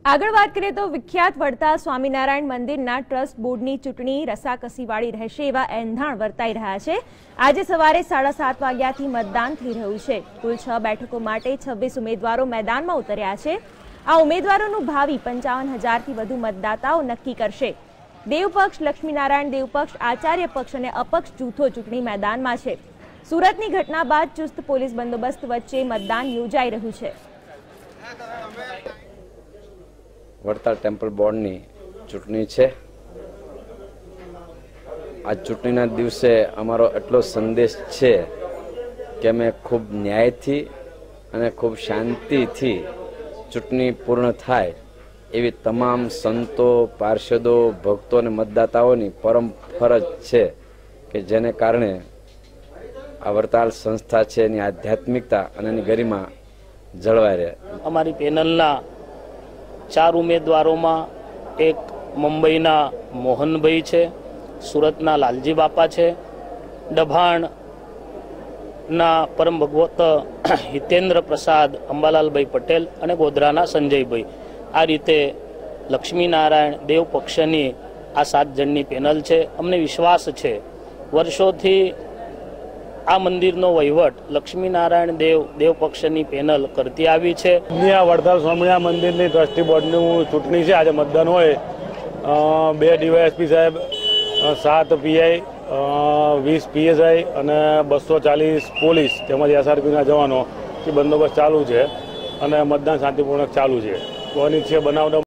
આગળ વાત કરીએ તો વિખ્યાત વડતાલ સ્વામિનારાયણ મંદિરના ટ્રસ્ટ બોર્ડની ચૂંટણી રસાકસીવાળી રહેશે એવા એંધાણ વર્તાઈ રહ્યા છે। આજે સવારે 7:30 વાગ્યાથી મતદાન થઈ રહ્યું છે। કુલ 6 બેઠકો માટે 26 ઉમેદવારો મેદાનમાં ઉતર્યા છે। આ ઉમેદવારોનું ભાવિ 55,000થી વધુ મતદાતાઓ નક્કી કરશે। દેવપક્ષ, લક્ષ્મીનારાયણ દેવપક્ષ, આચાર્ય પક્ષ અને અપક્ષ જૂથો ચૂંટણી મેદાનમાં છે। સુરતની ઘટના બાદ ચુસ્ત પોલીસ બંદોબસ્ત વચ્ચે મતદાન યોજાઈ રહ્યું છે। વડતાલ ટેમ્પલ બોર્ડની ચૂંટણી છે। આ ચૂંટણીના દિવસે અમારો એટલો સંદેશ છે કે અમે ખૂબ ન્યાયથી અને ખૂબ શાંતિથી ચૂંટણી પૂર્ણ થાય એવી તમામ સંતો, પાર્ષદો, ભક્તો અને મતદાતાઓની પરમ ફરજ છે કે જેને કારણે આ વડતાલ સંસ્થા છે એની આધ્યાત્મિકતા અને એની ગરિમા જળવાઈ રહે। અમારી પેનલના 4 ઉમેદવારોમાં એક મુંબઈના મોહનભાઈ છે, સુરતના લાલજી બાપા છે, ડભાણના પરમ ભગવત હિતેન્દ્ર પ્રસાદ અંબાલાલભાઈ પટેલ અને ગોધરાના સંજયભાઈ। આ રીતે લક્ષ્મીનારાયણ દેવ પક્ષની આ 7 જણની પેનલ છે। અમને વિશ્વાસ છે વર્ષોથી આ મંદિરનો વહીવટ લક્ષ્મીનારાયણ દેવ પક્ષની પેનલ કરતી આવી છે। વડતાલ સ્વામિનારાયણ મંદિરની ટ્રસ્ટી બોર્ડનું ચૂંટણી છે। આજે મતદાન હોય 2 ડીવાયએસપી સાહેબ, 7 પીઆઈ, 20 પીએસઆઈ અને 240 પોલીસ તેમજ એસઆરપીના જવાનો બંદોબસ્ત ચાલુ છે અને મતદાન શાંતિપૂર્વક ચાલુ છે। તો અનિચ્છનીય બનાવ